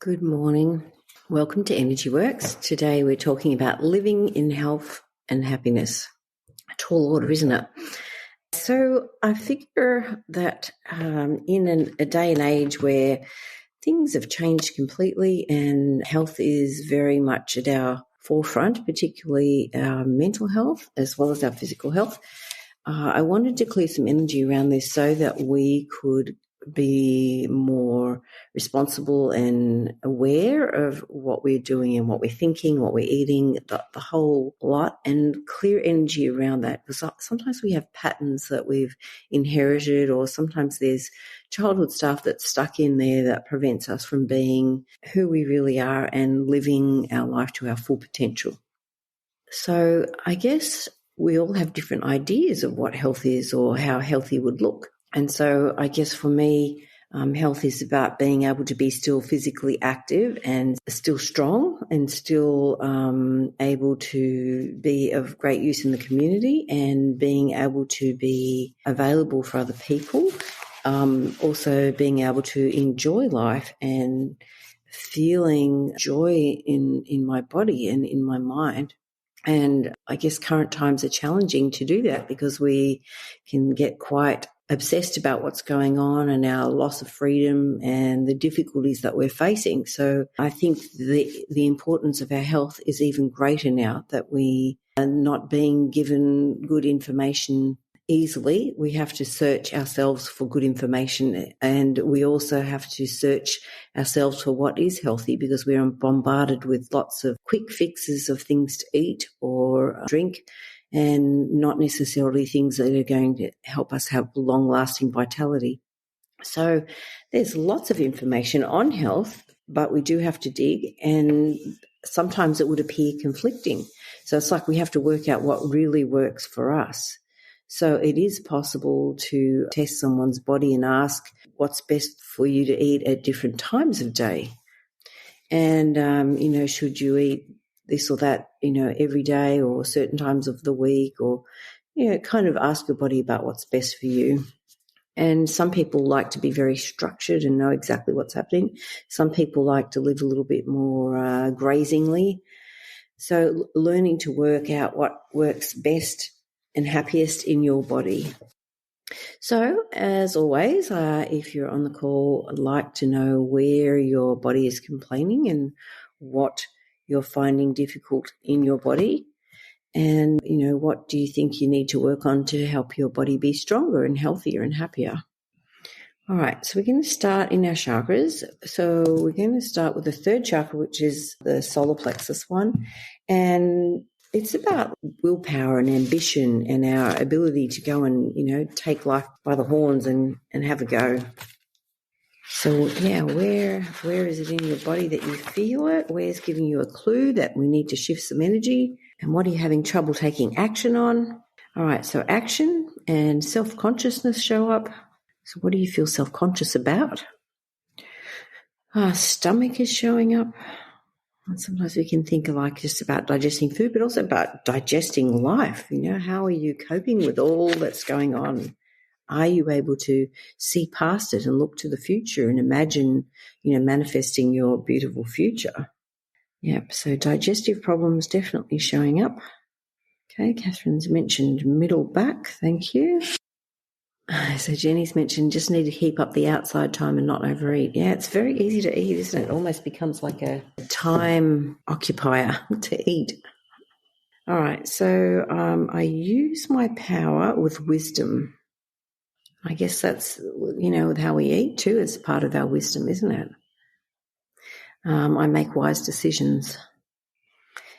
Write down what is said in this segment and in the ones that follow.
Good morning. Welcome to Energy Works. Today we're talking about living in health and happiness. A tall order, isn't it? So I figure that in a day and age where things have changed completely and health is very much at our forefront, particularly our mental health as well as our physical health, I wanted to clear some energy around this so that we could be more responsible and aware of what we're doing and what we're thinking, what we're eating, the whole lot, and clear energy around that. Because sometimes we have patterns that we've inherited, or sometimes there's childhood stuff that's stuck in there that prevents us from being who we really are and living our life to our full potential. So I guess we all have different ideas of what health is or how healthy would look. And so I guess for me, health is about being able to be still physically active and still strong and still able to be of great use in the community and being able to be available for other people. Also being able to enjoy life and feeling joy in my body and in my mind. And I guess current times are challenging to do that because we can get quite obsessed about what's going on and our loss of freedom and the difficulties that we're facing. So I think the importance of our health is even greater now that we are not being given good information easily. We have to search ourselves for good information, and we also have to search ourselves for what is healthy because we're bombarded with lots of quick fixes of things to eat or drink, and not necessarily things that are going to help us have long-lasting vitality. So there's lots of information on health, but we do have to dig, and sometimes it would appear conflicting. So it's like we have to work out what really works for us. So it is possible to test someone's body and ask what's best for you to eat at different times of day. And, should you eat this or that, every day or certain times of the week, or, kind of ask your body about what's best for you. And some people like to be very structured and know exactly what's happening. Some people like to live a little bit more grazingly. So learning to work out what works best and happiest in your body. So, as always, if you're on the call, I'd like to know where your body is complaining and what you're finding difficult in your body. And, what do you think you need to work on to help your body be stronger and healthier and happier? All right, so we're going to start in our chakras. So we're going to start with the third chakra, which is the solar plexus one. And it's about willpower and ambition and our ability to go and, take life by the horns and have a go. So, where is it in your body that you feel it? Where's giving you a clue that we need to shift some energy? And what are you having trouble taking action on? All right, so action and self-consciousness show up. So what do you feel self-conscious about? Stomach is showing up. And sometimes we can think just about digesting food, but also about digesting life. How are you coping with all that's going on? Are you able to see past it and look to the future and imagine, manifesting your beautiful future? Yep, so digestive problems definitely showing up. Okay, Catherine's mentioned middle back. Thank you. So Jenny's mentioned just need to keep up the outside time and not overeat. Yeah, it's very easy to eat, isn't it? It almost becomes like a time occupier to eat. All right, so I use my power with wisdom. I guess that's, with how we eat too is part of our wisdom, isn't it? I make wise decisions.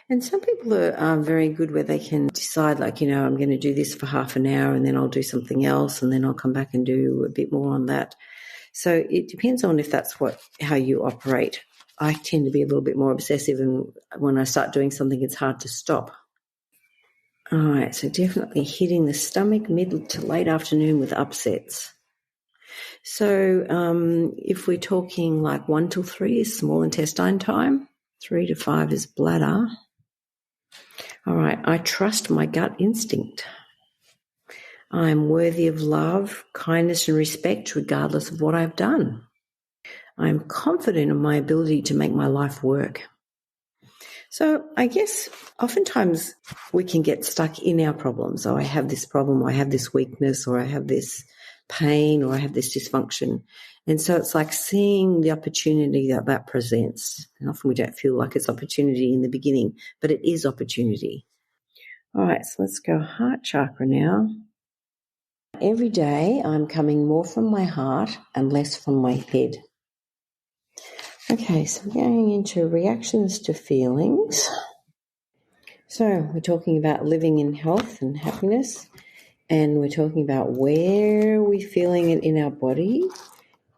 And some people are very good where they can decide, I'm going to do this for half an hour and then I'll do something else and then I'll come back and do a bit more on that. So it depends on if that's how you operate. I tend to be a little bit more obsessive, and when I start doing something, it's hard to stop. All right, so definitely hitting the stomach mid to late afternoon with upsets. So if we're talking 1 till 3 is small intestine time, 3 to 5 is bladder. All right, I trust my gut instinct. I'm worthy of love, kindness and respect regardless of what I've done. I'm confident in my ability to make my life work. So I guess oftentimes we can get stuck in our problems. Oh, I have this problem, or I have this weakness, or I have this pain, or I have this dysfunction. And so it's like seeing the opportunity that presents. And often we don't feel like it's opportunity in the beginning, but it is opportunity. All right, so let's go heart chakra now. Every day I'm coming more from my heart and less from my head. Okay, so we're going into reactions to feelings. So we're talking about living in health and happiness, and we're talking about where we're feeling it in our body,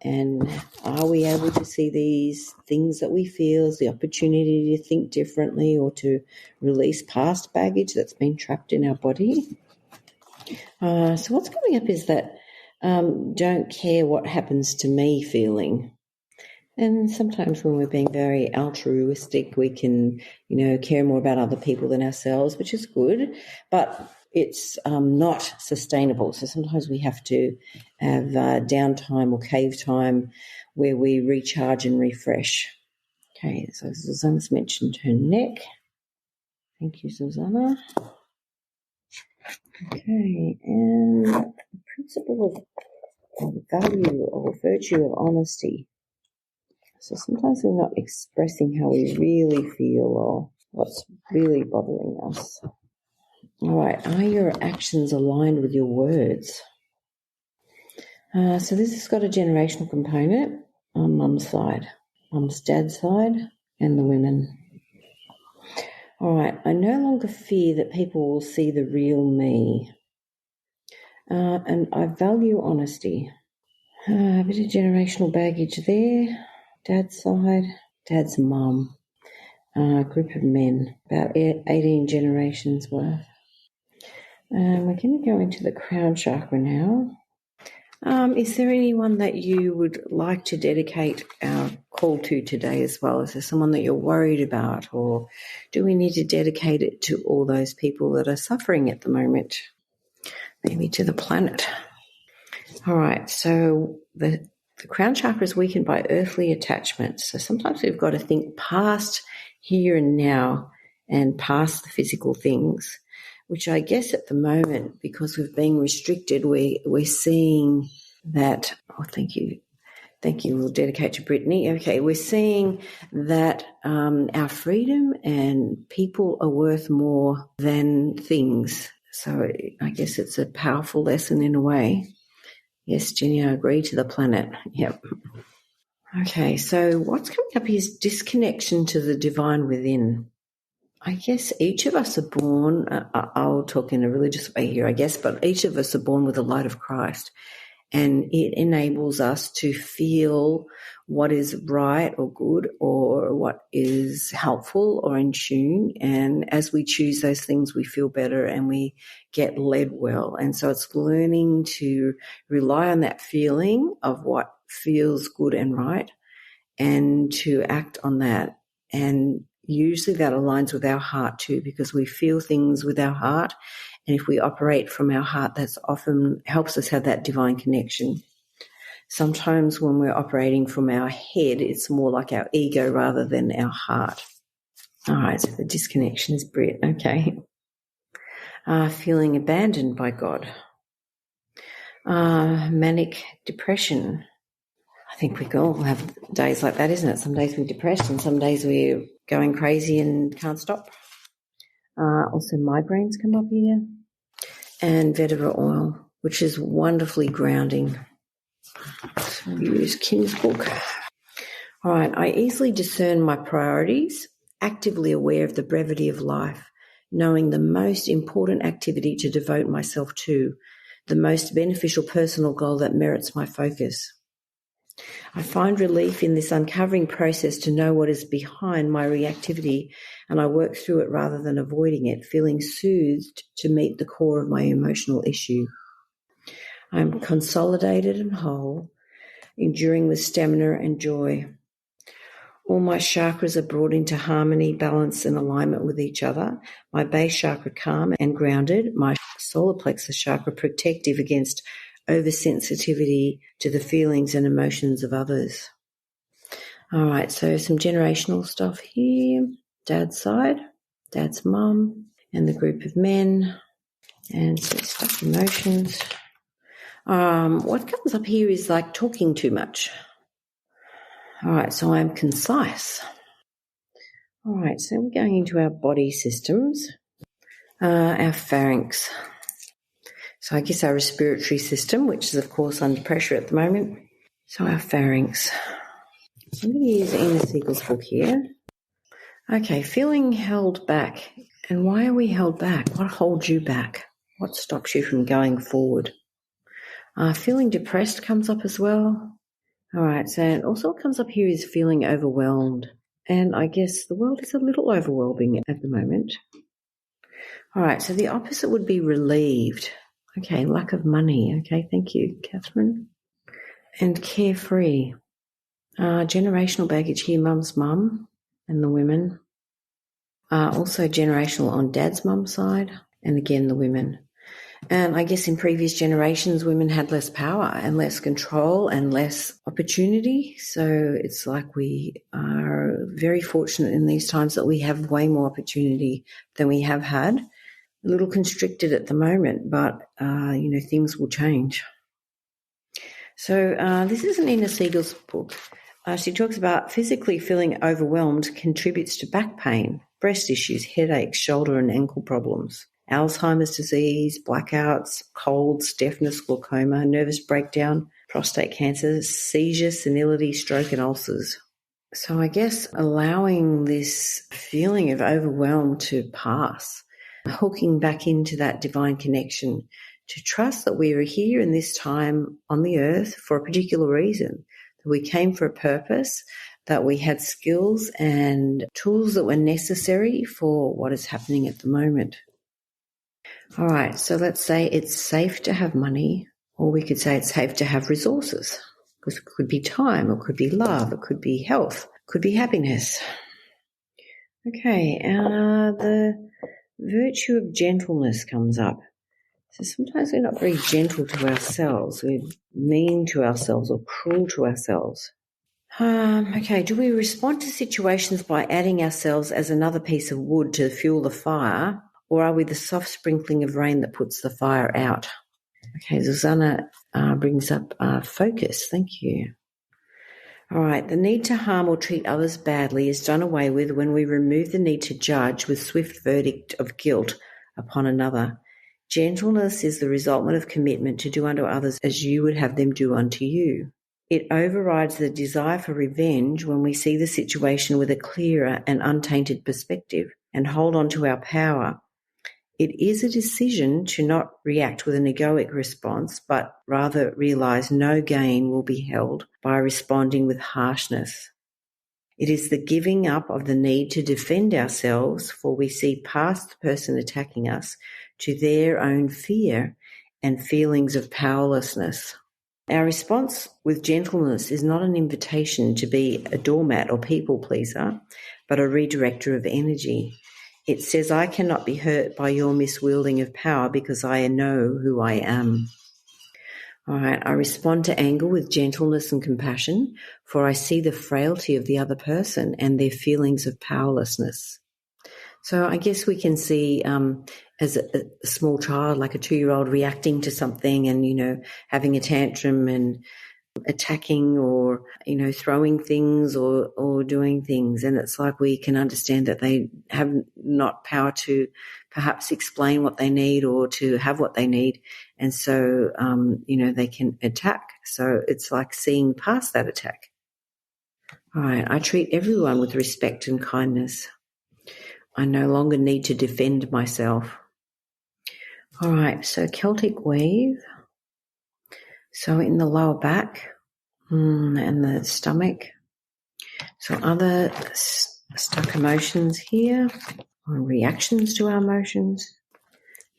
and are we able to see these things that we feel as the opportunity to think differently or to release past baggage that's been trapped in our body. So what's coming up is that don't care what happens to me feeling. And sometimes when we're being very altruistic, we can, care more about other people than ourselves, which is good, but it's not sustainable. So sometimes we have to have downtime or cave time where we recharge and refresh. Okay, so Susanna's mentioned her neck. Thank you, Susanna. Okay, and the principle of value or virtue of honesty. So sometimes we're not expressing how we really feel or what's really bothering us. All right, are your actions aligned with your words? So this has got a generational component on mum's side, mum's dad's side, and the women. All right, I no longer fear that people will see the real me. And I value honesty. A bit of generational baggage there. Dad's side, dad's mum. Group of men, about 18 generations worth. We're going to go into the crown chakra now. Is there anyone that you would like to dedicate our call to today as well? Is there someone that you're worried about, or do we need to dedicate it to all those people that are suffering at the moment? Maybe to the planet. All right, so the crown chakra is weakened by earthly attachments. So sometimes we've got to think past here and now and past the physical things, which I guess at the moment, because we've been restricted, we're seeing that, thank you, we'll dedicate to Brittany. Okay, we're seeing that our freedom and people are worth more than things. So I guess it's a powerful lesson in a way. Yes, Jenny, I agree, to the planet. Yep. Okay, so what's coming up is disconnection to the divine within. I guess each of us are born, I'll talk in a religious way here, I guess, but each of us are born with the light of Christ, and it enables us to feel what is right or good or what is helpful or in tune. And as we choose those things, we feel better and we get led well. And so it's learning to rely on that feeling of what feels good and right and to act on that. And usually that aligns with our heart too, because we feel things with our heart. And if we operate from our heart, that's often helps us have that divine connection. Sometimes when we're operating from our head, it's more like our ego rather than our heart. All right, so the disconnection is Brit. Okay. Feeling abandoned by God. Manic depression. I think we all have days like that, isn't it? Some days we're depressed and some days we're going crazy and can't stop. Also migraines come up here. And vetiver oil, which is wonderfully grounding. So use Kim's book. All right, I easily discern my priorities, actively aware of the brevity of life, knowing the most important activity to devote myself to, the most beneficial personal goal that merits my focus. I find relief in this uncovering process to know what is behind my reactivity, and I work through it rather than avoiding it, feeling soothed to meet the core of my emotional issue. I'm consolidated and whole, enduring with stamina and joy. All my chakras are brought into harmony, balance, and alignment with each other. My base chakra calm and grounded, my solar plexus chakra protective against oversensitivity to the feelings and emotions of others. All right, so some generational stuff here. Dad's side, dad's mum, and the group of men, and some stuck emotions. What comes up here is like talking too much. All right, so I'm concise. All right, so we're going into our body systems, our pharynx. So I guess our respiratory system, which is, of course, under pressure at the moment. So our pharynx. I'm going to use Ina Siegel's book here. Okay, feeling held back. And why are we held back? What holds you back? What stops you from going forward? Feeling depressed comes up as well. All right, so and also what comes up here is feeling overwhelmed. And I guess the world is a little overwhelming at the moment. All right, so the opposite would be relieved. Okay, lack of money. Okay, thank you, Catherine. And carefree. Generational baggage here, mum's mum and the women. Also generational on dad's mum's side, and again the women. And I guess in previous generations, women had less power and less control and less opportunity. So it's like we are very fortunate in these times that we have way more opportunity than we have had. A little constricted at the moment, but, things will change. So this is an Ina Siegel's book. She talks about physically feeling overwhelmed contributes to back pain, breast issues, headaches, shoulder and ankle problems, Alzheimer's disease, blackouts, colds, deafness, glaucoma, nervous breakdown, prostate cancer, seizure, senility, stroke and ulcers. So I guess allowing this feeling of overwhelm to pass, hooking back into that divine connection, to trust that we are here in this time on the earth for a particular reason, that we came for a purpose, that we had skills and tools that were necessary for what is happening at the moment. All right, so let's say it's safe to have money, or we could say it's safe to have resources, because it could be time, it could be love, it could be health, it could be happiness. Okay, the virtue of gentleness comes up. So sometimes we're not very gentle to ourselves. We're mean to ourselves or cruel to ourselves. Okay, do we respond to situations by adding ourselves as another piece of wood to fuel the fire, or are we the soft sprinkling of rain that puts the fire out? Okay, Susanna brings up focus. Thank you. All right, the need to harm or treat others badly is done away with when we remove the need to judge with swift verdict of guilt upon another. Gentleness is the resultant of commitment to do unto others as you would have them do unto you. It overrides the desire for revenge when we see the situation with a clearer and untainted perspective and hold on to our power. It is a decision to not react with an egoic response, but rather realize no gain will be held by responding with harshness. It is the giving up of the need to defend ourselves, for we see past the person attacking us to their own fear and feelings of powerlessness. Our response with gentleness is not an invitation to be a doormat or people pleaser, but a redirector of energy. It says, I cannot be hurt by your miswielding of power because I know who I am. All right, I respond to anger with gentleness and compassion, for I see the frailty of the other person and their feelings of powerlessness. So I guess we can see as a small child, like a 2-year-old, reacting to something and, having a tantrum and attacking or, throwing things or doing things. And it's like we can understand that they have not power to perhaps explain what they need or to have what they need. And so, they can attack. So it's like seeing past that attack. All right, I treat everyone with respect and kindness. I no longer need to defend myself. All right, so Celtic Wave. So in the lower back and the stomach. So other stuck emotions here, or reactions to our emotions.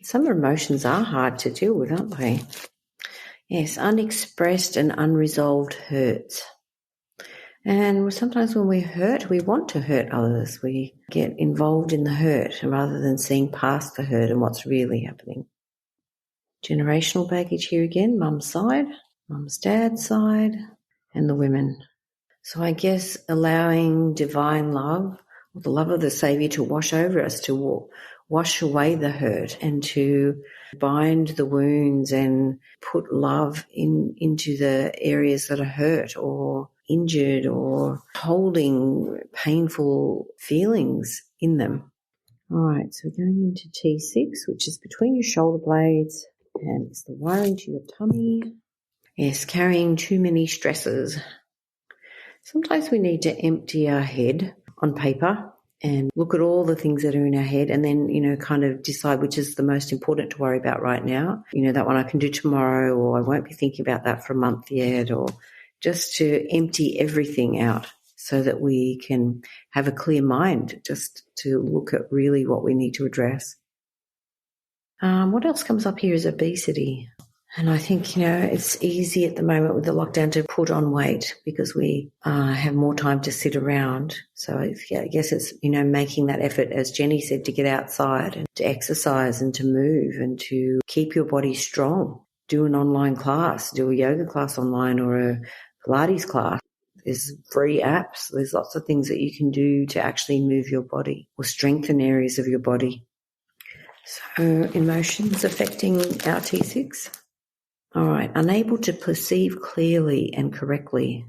Some emotions are hard to deal with, aren't they? Yes, unexpressed and unresolved hurts. And sometimes when we hurt, we want to hurt others. We get involved in the hurt rather than seeing past the hurt and what's really happening. Generational baggage here again, mum's side, mum's dad's side, and the women. So I guess allowing divine love, the love of the Saviour, to wash over us, to wash away the hurt and to bind the wounds and put love into the areas that are hurt or injured or holding painful feelings in them. All right, so we're going into T6, which is between your shoulder blades, and it's the wiring to your tummy. Yes, carrying too many stresses. Sometimes we need to empty our head on paper and look at all the things that are in our head and then, kind of decide which is the most important to worry about right now. That one I can do tomorrow, or I won't be thinking about that for a month yet, or just to empty everything out so that we can have a clear mind just to look at really what we need to address. What else comes up here is obesity. And I think, it's easy at the moment with the lockdown to put on weight because we have more time to sit around. So I guess it's, making that effort, as Jenny said, to get outside and to exercise and to move and to keep your body strong. Do an online class, do a yoga class online or a Pilates class. There's free apps. There's lots of things that you can do to actually move your body or strengthen areas of your body. So emotions affecting our T6. All right, unable to perceive clearly and correctly.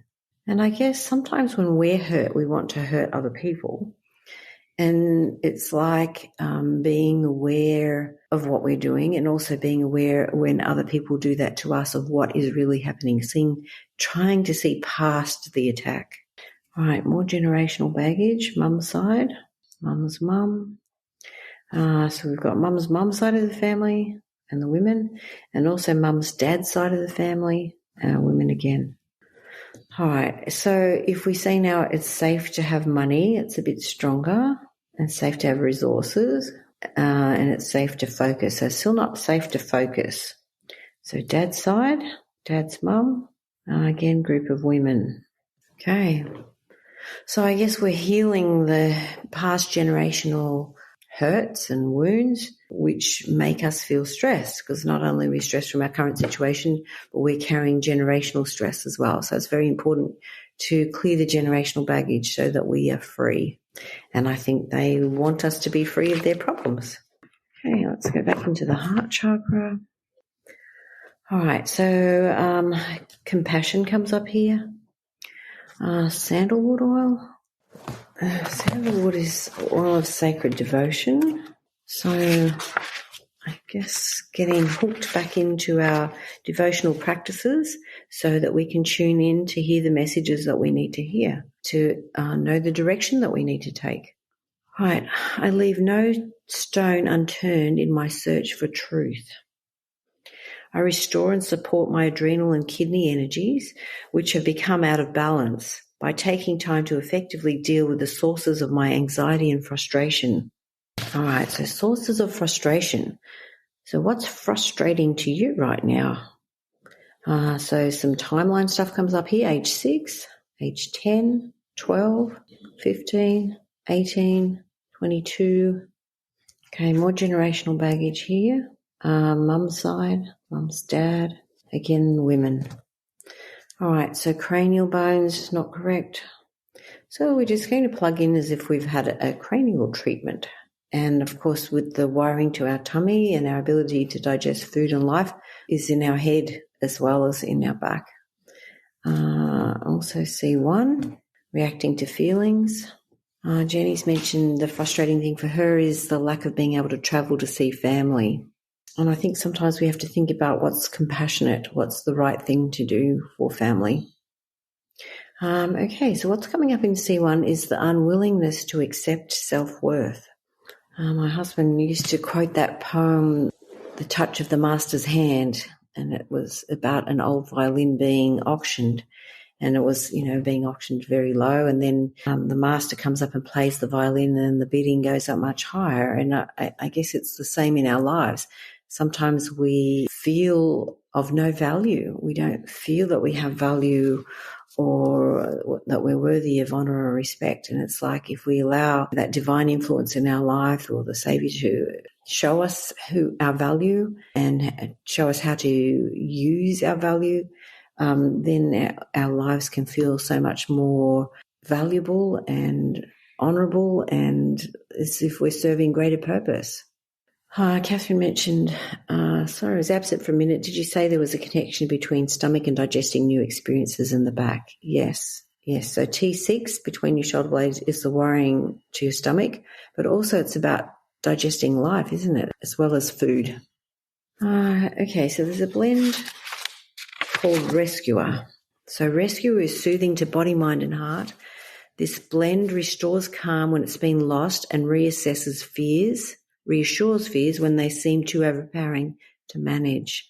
And I guess sometimes when we're hurt, we want to hurt other people. And it's like being aware of what we're doing and also being aware when other people do that to us of what is really happening, trying to see past the attack. All right, more generational baggage, mum's side, mum's mum. So we've got mum's mum side of the family and the women, and also mum's dad's side of the family, women again. All right, so if we say now it's safe to have money, it's a bit stronger, and safe to have resources, and it's safe to focus. So still not safe to focus. So dad's side, dad's mum, again, group of women. Okay, so I guess we're healing the past generational hurts and wounds which make us feel stressed, because not only are we stressed from our current situation, but we're carrying generational stress as well. So it's very important to clear the generational baggage so that we are free. And I think they want us to be free of their problems. Okay, let's go back into the heart chakra. All right, so compassion comes up here. Sandalwood oil. Sandalwood is oil of sacred devotion. So I guess getting hooked back into our devotional practices so that we can tune in to hear the messages that we need to hear, to know the direction that we need to take. Right, I leave no stone unturned in my search for truth. I restore and support my adrenal and kidney energies, which have become out of balance, by taking time to effectively deal with the sources of my anxiety and frustration. All right, so sources of frustration. So what's frustrating to you right now? So some timeline stuff comes up here, age 6, age 10, 12, 15, 18, 22. Okay, more generational baggage here. Mum's side, mum's dad, again, women. All right, so cranial bones, not correct. So we're just going to plug in as if we've had a cranial treatment. And, of course, with the wiring to our tummy and our ability to digest food and life is in our head as well as in our back. Also C1, reacting to feelings. Jenny's mentioned the frustrating thing for her is the lack of being able to travel to see family. And I think sometimes we have to think about what's compassionate, what's the right thing to do for family. Okay, so what's coming up in C1 is the unwillingness to accept self-worth. My husband used to quote that poem, The Touch of the Master's Hand, and it was about an old violin being auctioned. And it was, being auctioned very low. And then the master comes up and plays the violin and the bidding goes up much higher. And I guess it's the same in our lives. Sometimes we feel of no value. We don't feel that we have value or that we're worthy of honour or respect. And it's like if we allow that divine influence in our life or the Saviour to show us our value and show us how to use our value, then our lives can feel so much more valuable and honourable, and as if we're serving greater purpose. Catherine mentioned, sorry, I was absent for a minute. Did you say there was a connection between stomach and digesting new experiences in the back? Yes. So T6 between your shoulder blades is the worrying to your stomach, but also it's about digesting life, isn't it? As well as food. Okay, so there's a blend called Rescuer. So Rescuer is soothing to body, mind and heart. This blend restores calm when it's been lost and reassures fears when they seem too overpowering to manage.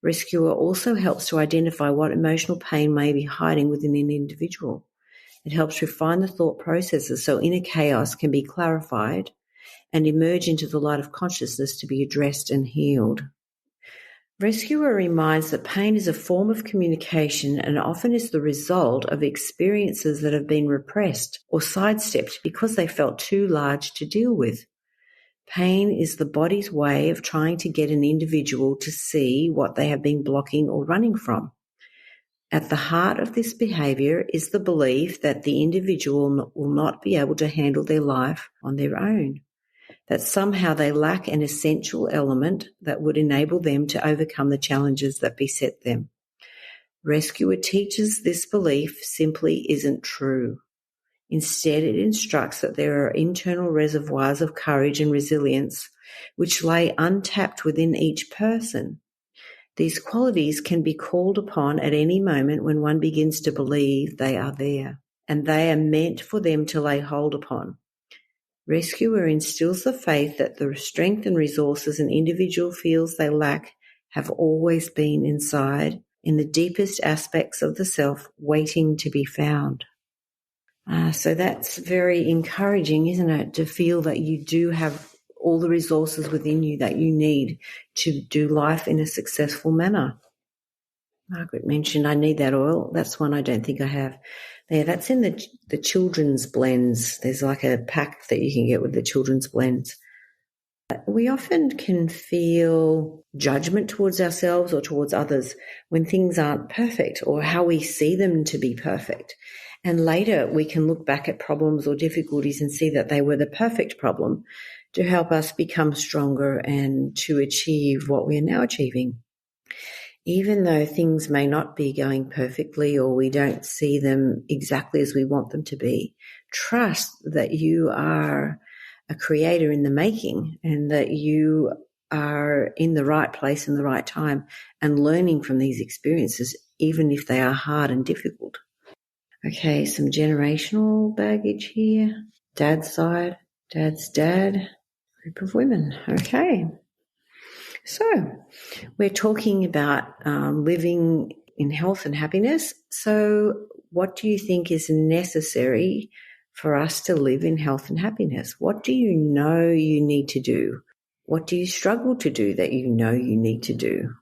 Rescuer also helps to identify what emotional pain may be hiding within an individual. It helps refine the thought processes so inner chaos can be clarified and emerge into the light of consciousness to be addressed and healed. Rescuer reminds that pain is a form of communication and often is the result of experiences that have been repressed or sidestepped because they felt too large to deal with. Pain is the body's way of trying to get an individual to see what they have been blocking or running from. At the heart of this behaviour is the belief that the individual will not be able to handle their life on their own, that somehow they lack an essential element that would enable them to overcome the challenges that beset them. Rescuer teaches this belief simply isn't true. Instead, it instructs that there are internal reservoirs of courage and resilience which lay untapped within each person. These qualities can be called upon at any moment when one begins to believe they are there, and they are meant for them to lay hold upon. Rescuer instills the faith that the strength and resources an individual feels they lack have always been inside, in the deepest aspects of the self, waiting to be found. So that's very encouraging, isn't it, to feel that you do have all the resources within you that you need to do life in a successful manner. Margaret mentioned, I need that oil. That's one I don't think I have. Yeah, that's in the children's blends. There's like a pack that you can get with the children's blends. We often can feel judgment towards ourselves or towards others when things aren't perfect or how we see them to be perfect. And later we can look back at problems or difficulties and see that they were the perfect problem to help us become stronger and to achieve what we are now achieving. Even though things may not be going perfectly or we don't see them exactly as we want them to be, trust that you are a creator in the making and that you are in the right place in the right time and learning from these experiences, even if they are hard and difficult. Okay, some generational baggage here. Dad's side, dad's dad, group of women. Okay. So we're talking about living in health and happiness. So what do you think is necessary for us to live in health and happiness? What do you know you need to do? What do you struggle to do that you know you need to do?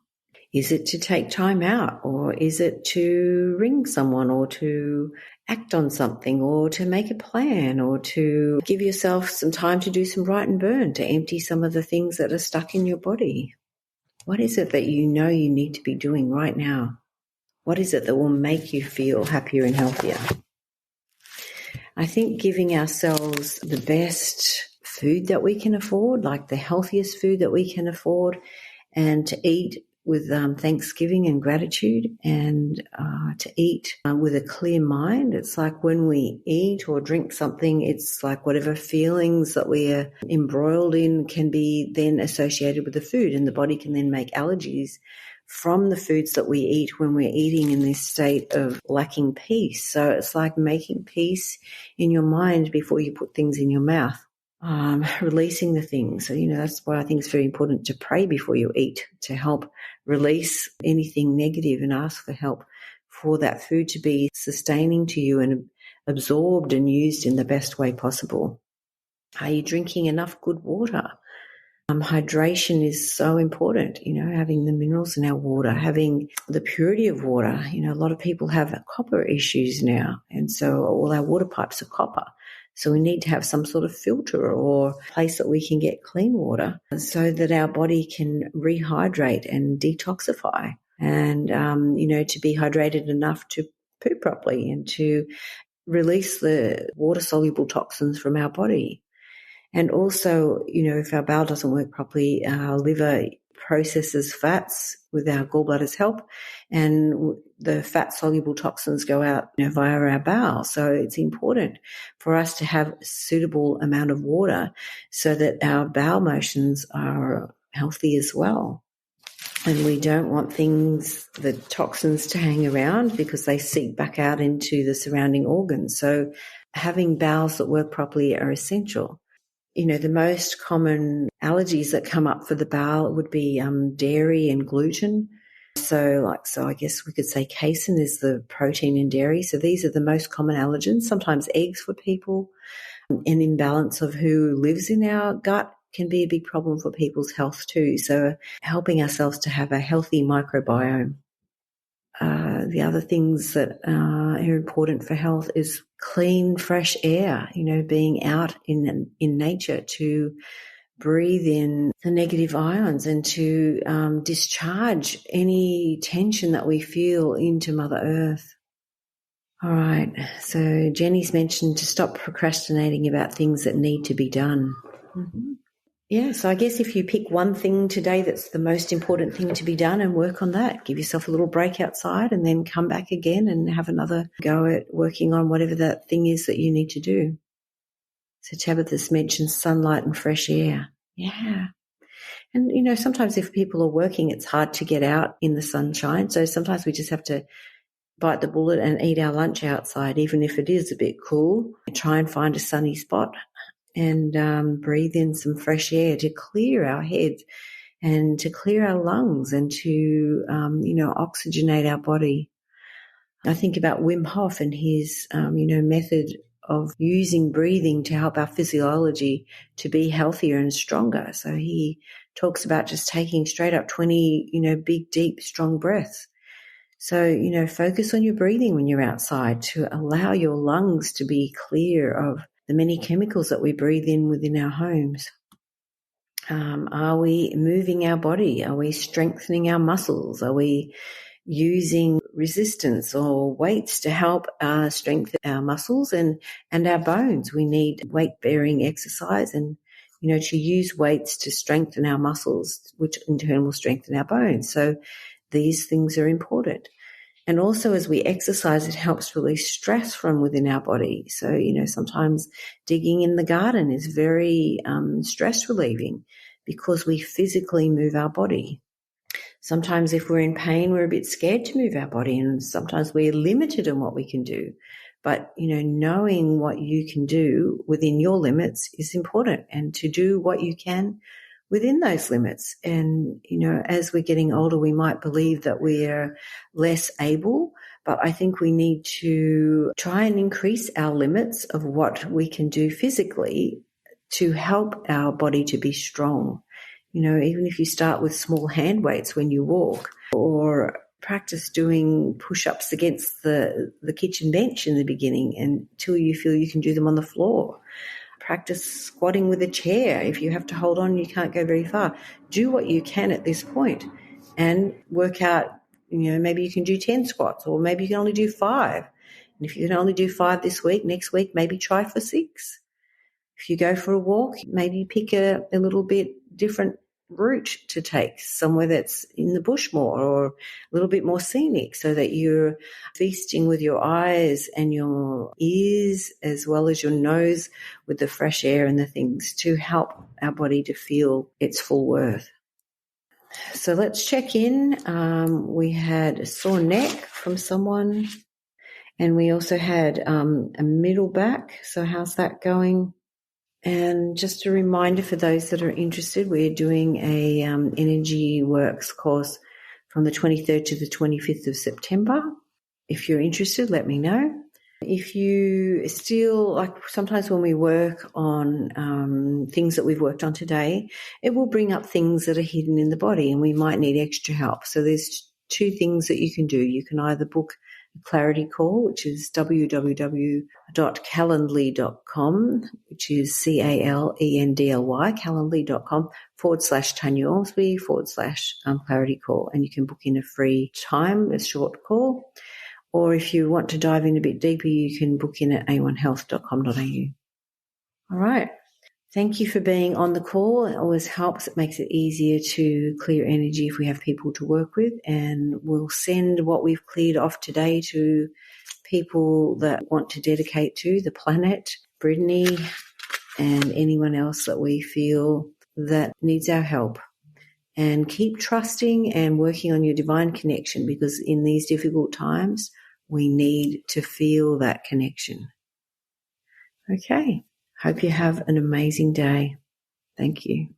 Is it to take time out, or is it to ring someone, or to act on something, or to make a plan, or to give yourself some time to do some right and burn, to empty some of the things that are stuck in your body? What is it that you know you need to be doing right now? What is it that will make you feel happier and healthier? I think giving ourselves the best food that we can afford, like the healthiest food that we can afford, and to eat with thanksgiving and gratitude, and to eat with a clear mind. It's like when we eat or drink something, it's like whatever feelings that we are embroiled in can be then associated with the food, and the body can then make allergies from the foods that we eat when we're eating in this state of lacking peace. So it's like making peace in your mind before you put things in your mouth. Releasing the things. So, that's why I think it's very important to pray before you eat, to help release anything negative and ask for help for that food to be sustaining to you and absorbed and used in the best way possible. Are you drinking enough good water? Hydration is so important, having the minerals in our water, having the purity of water. A lot of people have copper issues now, and so all our water pipes are copper. So we need to have some sort of filter or place that we can get clean water so that our body can rehydrate and detoxify. and, to be hydrated enough to poop properly and to release the water-soluble toxins from our body. And also, if our bowel doesn't work properly, our liver processes fats with our gallbladder's help, and the fat-soluble toxins go out via our bowel. So it's important for us to have a suitable amount of water so that our bowel motions are healthy as well. And we don't want the toxins to hang around because they seep back out into the surrounding organs. So having bowels that work properly are essential. The most common allergies that come up for the bowel would be dairy and gluten. So I guess we could say casein is the protein in dairy. So these are the most common allergens. Sometimes eggs for people. An imbalance of who lives in our gut can be a big problem for people's health too. So helping ourselves to have a healthy microbiome. The other things that are important for health is clean, fresh air, being out in nature to breathe in the negative ions and to discharge any tension that we feel into Mother Earth. All right, so Jenny's mentioned to stop procrastinating about things that need to be done. Mm-hmm. Yeah, so I guess if you pick one thing today that's the most important thing to be done and work on that, give yourself a little break outside and then come back again and have another go at working on whatever that thing is that you need to do. So Tabitha's mentioned sunlight and fresh air. Yeah. And, sometimes if people are working, it's hard to get out in the sunshine. So sometimes we just have to bite the bullet and eat our lunch outside, even if it is a bit cool. Try and find a sunny spot and breathe in some fresh air to clear our head and to clear our lungs and to, oxygenate our body. I think about Wim Hof and his, method of using breathing to help our physiology to be healthier and stronger. So he talks about just taking straight up 20, big, deep, strong breaths. So, focus on your breathing when you're outside to allow your lungs to be clear of the many chemicals that we breathe in within our homes. Are we moving our body? Are we strengthening our muscles? Are we using resistance or weights to help strengthen our muscles and our bones? We need weight-bearing exercise and, to use weights to strengthen our muscles, which in turn will strengthen our bones. So these things are important. And also as we exercise, it helps release stress from within our body. So, sometimes digging in the garden is very stress relieving because we physically move our body. Sometimes if we're in pain, we're a bit scared to move our body, and sometimes we're limited in what we can do. But, knowing what you can do within your limits is important, and to do what you can within those limits. And, as we're getting older, we might believe that we're less able, but I think we need to try and increase our limits of what we can do physically to help our body to be strong. Even if you start with small hand weights when you walk, or practice doing push-ups against the kitchen bench in the beginning until you feel you can do them on the floor. Practice squatting with a chair. If you have to hold on, you can't go very far. Do what you can at this point and work out, maybe you can do 10 squats, or maybe you can only do 5. And if you can only do 5 this week, next week, maybe try for 6. If you go for a walk, maybe pick a little bit different route to take, somewhere that's in the bush more or a little bit more scenic, so that you're feasting with your eyes and your ears as well as your nose with the fresh air and the things to help our body to feel its full worth. So let's check in. We had a sore neck from someone, and we also had a middle back. So how's that going? And just a reminder for those that are interested, we're doing a Energy Works course from the 23rd to the 25th of September. If you're interested, let me know. If you still, sometimes when we work on things that we've worked on today, it will bring up things that are hidden in the body and we might need extra help. So there's 2 things that you can do. You can either book clarity call, which is www.calendly.com, which is CALENDLY, calendly.com/Tanya Ormsby /clarity call. And you can book in a free time, a short call. Or if you want to dive in a bit deeper, you can book in at a1health.com.au. All right. Thank you for being on the call. It always helps. It makes it easier to clear energy if we have people to work with. And we'll send what we've cleared off today to people that want to dedicate to the planet, Brittany, and anyone else that we feel that needs our help. And keep trusting and working on your divine connection, because in these difficult times, we need to feel that connection. Okay. Hope you have an amazing day. Thank you.